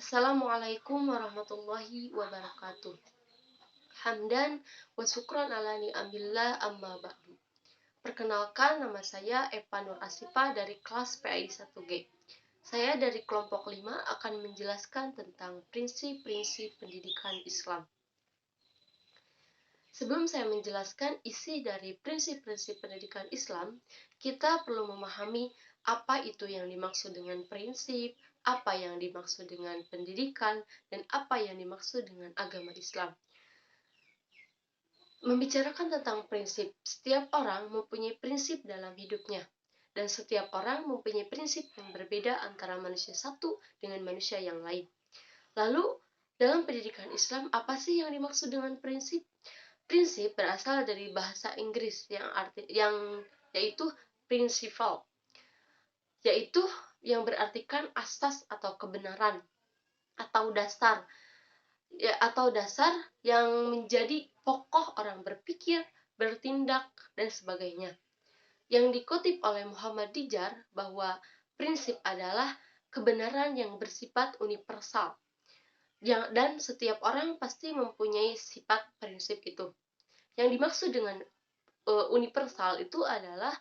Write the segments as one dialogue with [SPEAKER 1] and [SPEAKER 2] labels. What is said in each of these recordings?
[SPEAKER 1] Assalamualaikum warahmatullahi wabarakatuh. Hamdan wa syukran ala ni'amillah amma ba'du. Perkenalkan, nama saya Epa Nur Asifa dari kelas PAI 1G. Saya dari kelompok 5 akan menjelaskan tentang prinsip-prinsip pendidikan Islam. Sebelum saya menjelaskan isi dari prinsip-prinsip pendidikan Islam, kita perlu memahami apa itu yang dimaksud dengan prinsip, apa yang dimaksud dengan pendidikan, dan apa yang dimaksud dengan agama Islam. Membicarakan tentang prinsip, setiap orang mempunyai prinsip dalam hidupnya, dan setiap orang mempunyai prinsip yang berbeda antara manusia satu dengan manusia yang lain. Lalu, dalam pendidikan Islam, apa sih yang dimaksud dengan prinsip? Prinsip berasal dari bahasa Inggris yang yaitu principle, yaitu yang berartikan asas atau kebenaran atau dasar yang menjadi pokok orang berpikir, bertindak, dan sebagainya. Yang dikutip oleh Muhammad Dijar bahwa prinsip adalah kebenaran yang bersifat universal, dan setiap orang pasti mempunyai sifat prinsip itu. Yang dimaksud dengan universal itu adalah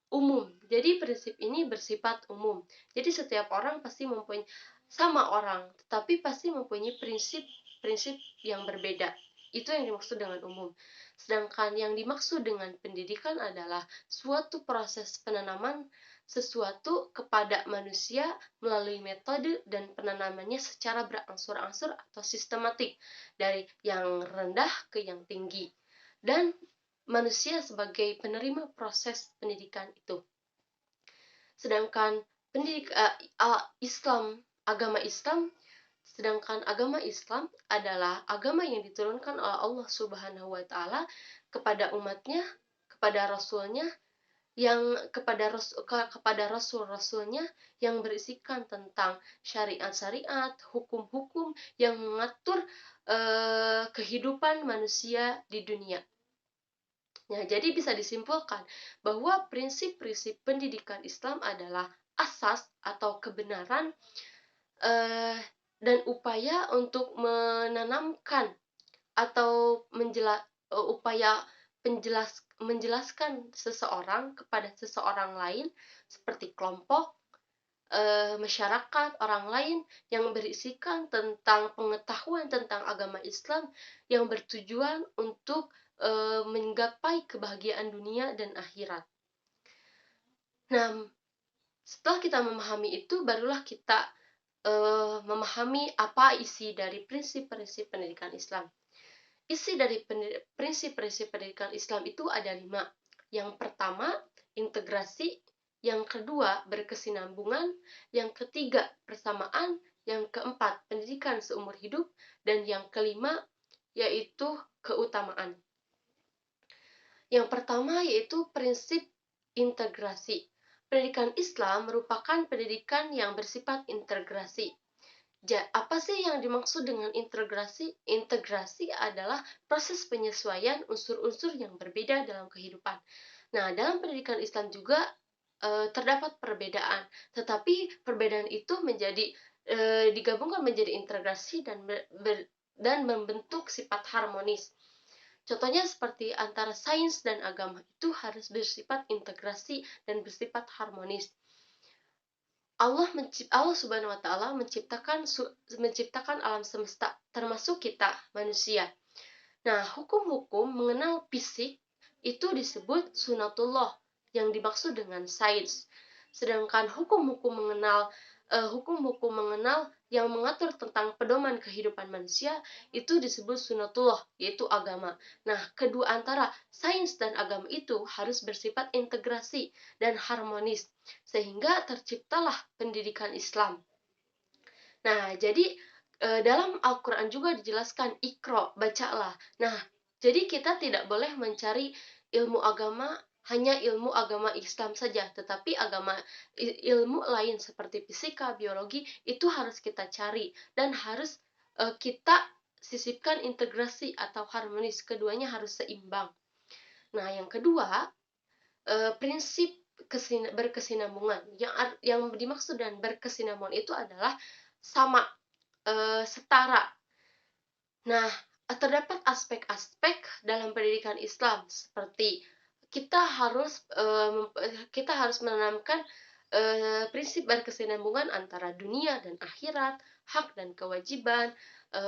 [SPEAKER 1] umum. Jadi prinsip ini bersifat umum. Jadi setiap orang pasti mempunyai sama orang, tetapi pasti mempunyai prinsip yang berbeda. Itu yang dimaksud dengan umum. Sedangkan yang dimaksud dengan pendidikan adalah suatu proses penanaman sesuatu kepada manusia melalui metode dan penanamannya secara berangsur-angsur atau sistematik dari yang rendah ke yang tinggi. Dan manusia sebagai penerima proses pendidikan itu. Sedangkan agama Islam adalah agama yang diturunkan oleh Allah Subhanahu wa taala kepada umatnya, kepada rasulnya, kepada rasul-rasulnya yang berisikan tentang syariat-syariat, hukum-hukum yang mengatur kehidupan manusia di dunia. Nah, jadi bisa disimpulkan bahwa prinsip-prinsip pendidikan Islam adalah asas atau kebenaran dan upaya untuk menanamkan atau menjelaskan seseorang kepada seseorang lain seperti kelompok, masyarakat, orang lain yang berisikan tentang pengetahuan tentang agama Islam yang bertujuan untuk menggapai kebahagiaan dunia dan akhirat. Nah, setelah kita memahami itu, barulah kita memahami apa isi dari prinsip-prinsip pendidikan Islam. Isi dari prinsip-prinsip pendidikan Islam itu ada 5. Yang pertama, integrasi. Yang kedua, berkesinambungan. Yang ketiga, persamaan. Yang keempat, pendidikan seumur hidup. Dan yang kelima, yaitu keutamaan. Yang pertama yaitu prinsip integrasi. Pendidikan Islam merupakan pendidikan yang bersifat integrasi. Apa sih yang dimaksud dengan integrasi? Integrasi adalah proses penyesuaian unsur-unsur yang berbeda dalam kehidupan. Nah, dalam pendidikan Islam juga terdapat perbedaan, tetapi perbedaan itu digabungkan menjadi integrasi dan membentuk sifat harmonis. Contohnya seperti antara sains dan agama itu harus bersifat integrasi dan bersifat harmonis. Allah Subhanahu wa taala menciptakan alam semesta termasuk kita manusia. Nah, hukum-hukum mengenal fisik itu disebut sunatullah yang dimaksud dengan sains. Sedangkan hukum-hukum mengenal yang mengatur tentang pedoman kehidupan manusia itu disebut sunatullah, yaitu agama. Nah, kedua antara sains dan agama itu harus bersifat integrasi dan harmonis, sehingga terciptalah pendidikan Islam. Nah, jadi dalam Al-Quran juga dijelaskan, Iqra, bacalah. Nah, jadi kita tidak boleh mencari ilmu agama hanya ilmu agama Islam saja, tetapi ilmu lain seperti fisika, biologi itu harus kita cari dan harus kita sisipkan integrasi atau harmonis, keduanya harus seimbang. Nah, yang kedua, prinsip berkesinambungan. Yang dimaksud dengan berkesinambungan itu adalah sama. setara. Nah, terdapat aspek-aspek dalam pendidikan Islam seperti kita harus kita harus menanamkan prinsip berkesinambungan antara dunia dan akhirat, hak dan kewajiban,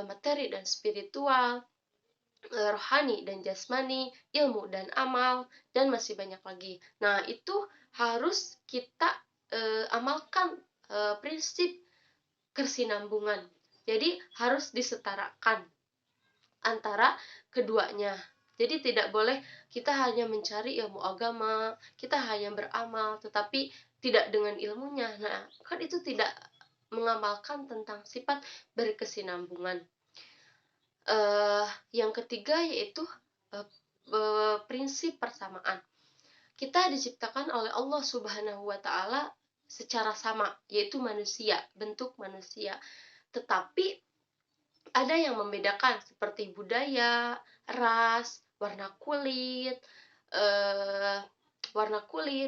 [SPEAKER 1] materi dan spiritual, rohani dan jasmani, ilmu dan amal, dan masih banyak lagi. Nah, itu harus kita amalkan prinsip kesinambungan. Jadi harus disetarakan antara keduanya. Jadi tidak boleh kita hanya mencari ilmu agama, kita hanya beramal, tetapi tidak dengan ilmunya. Nah, kan itu tidak mengamalkan tentang sifat berkesinambungan. Yang ketiga yaitu prinsip persamaan. Kita diciptakan oleh Allah Subhanahu wa Ta'ala secara sama, yaitu manusia, bentuk manusia. Tetapi ada yang membedakan seperti budaya, ras, warna kulit,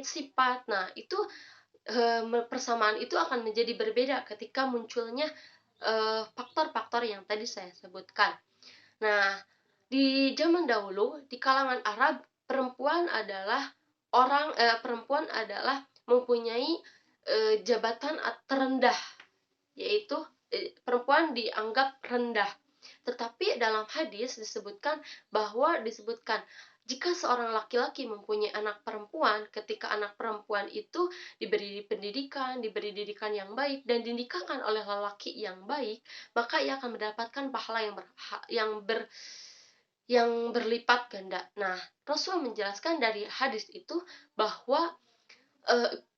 [SPEAKER 1] sifat. Nah, itu persamaan itu akan menjadi berbeda ketika munculnya faktor-faktor yang tadi saya sebutkan. Nah, di zaman dahulu di kalangan Arab perempuan adalah mempunyai jabatan terendah, yaitu perempuan dianggap rendah. Tetapi dalam hadis disebutkan jika seorang laki-laki mempunyai anak perempuan, ketika anak perempuan itu diberi didikan yang baik dan dinikahkan oleh lelaki yang baik, maka ia akan mendapatkan pahala yang berlipat ganda. Nah, Rasul menjelaskan dari hadis itu bahwa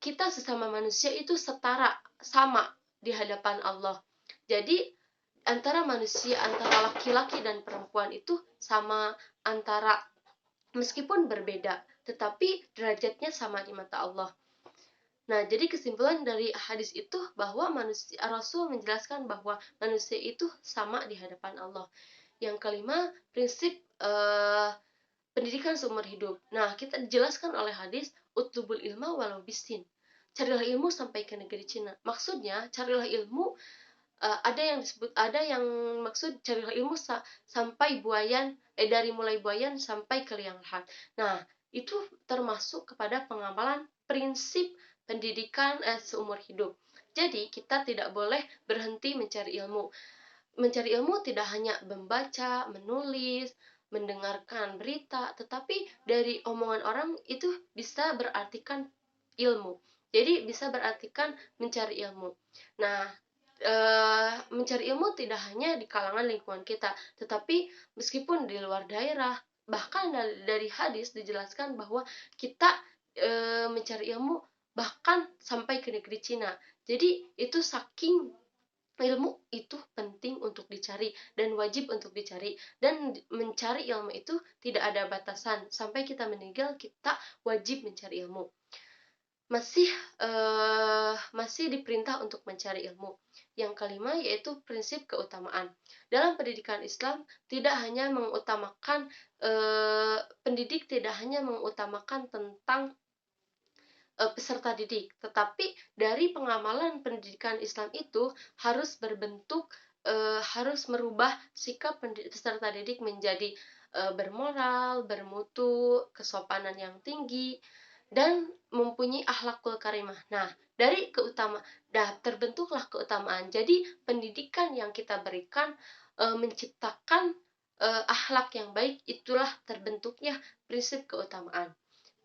[SPEAKER 1] kita sesama manusia itu setara, sama di hadapan Allah. Jadi antara laki-laki dan perempuan itu sama, meskipun berbeda, tetapi derajatnya sama di mata Allah. Nah, jadi kesimpulan dari hadis itu bahwa Rasul menjelaskan bahwa manusia itu sama di hadapan Allah. Yang kelima, prinsip pendidikan seumur hidup. Nah, kita dijelaskan oleh hadis utlubul ilma walau bisin. Carilah ilmu sampai ke negeri Cina. Maksudnya, carilah ilmu ada yang maksud carilah ilmu sampai dari mulai buayan sampai ke liang lahat. Nah, itu termasuk kepada pengamalan prinsip pendidikan seumur hidup. Jadi, kita tidak boleh berhenti mencari ilmu. Mencari ilmu tidak hanya membaca, menulis, mendengarkan berita, tetapi dari omongan orang itu bisa berartikan ilmu. Jadi bisa berartikan mencari ilmu. Nah, mencari ilmu tidak hanya di kalangan lingkungan kita, tetapi meskipun di luar daerah, bahkan dari hadis dijelaskan bahwa kita mencari ilmu bahkan sampai ke negeri Cina. Jadi itu saking ilmu itu penting untuk dicari dan wajib untuk dicari, dan mencari ilmu itu tidak ada batasan. Sampai kita meninggal kita wajib mencari ilmu. Masih diperintah untuk mencari ilmu. Yang kelima yaitu prinsip keutamaan. Dalam pendidikan Islam pendidik tidak hanya mengutamakan tentang peserta didik, tetapi dari pengamalan pendidikan Islam itu harus merubah sikap peserta didik menjadi bermoral, bermutu, kesopanan yang tinggi, dan mempunyai akhlakul karimah. Nah, terbentuklah keutamaan. Jadi pendidikan yang kita berikan menciptakan akhlak yang baik, itulah terbentuknya prinsip keutamaan.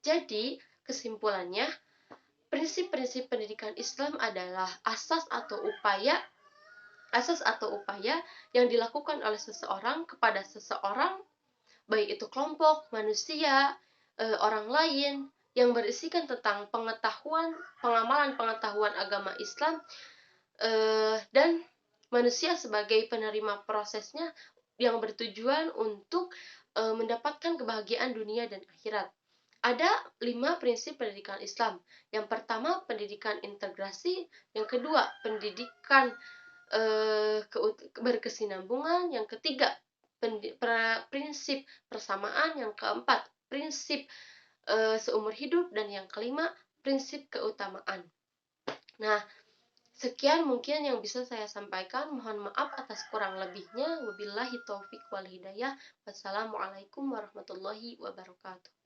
[SPEAKER 1] Jadi kesimpulannya, prinsip-prinsip pendidikan Islam adalah asas atau upaya yang dilakukan oleh seseorang kepada seseorang, baik itu kelompok, manusia, orang lain, yang berisikan tentang pengamalan pengetahuan agama Islam, dan manusia sebagai penerima prosesnya yang bertujuan untuk mendapatkan kebahagiaan dunia dan akhirat. Ada 5 prinsip pendidikan Islam. Yang pertama, pendidikan integrasi. Yang kedua, pendidikan berkesinambungan. Yang ketiga, prinsip persamaan. Yang keempat, prinsip seumur hidup. Dan yang kelima, prinsip keutamaan. Nah, Sekian mungkin yang bisa saya sampaikan. Mohon maaf atas kurang lebihnya. Wabillahi taufik wal hidayah. Wassalamualaikum warahmatullahi wabarakatuh.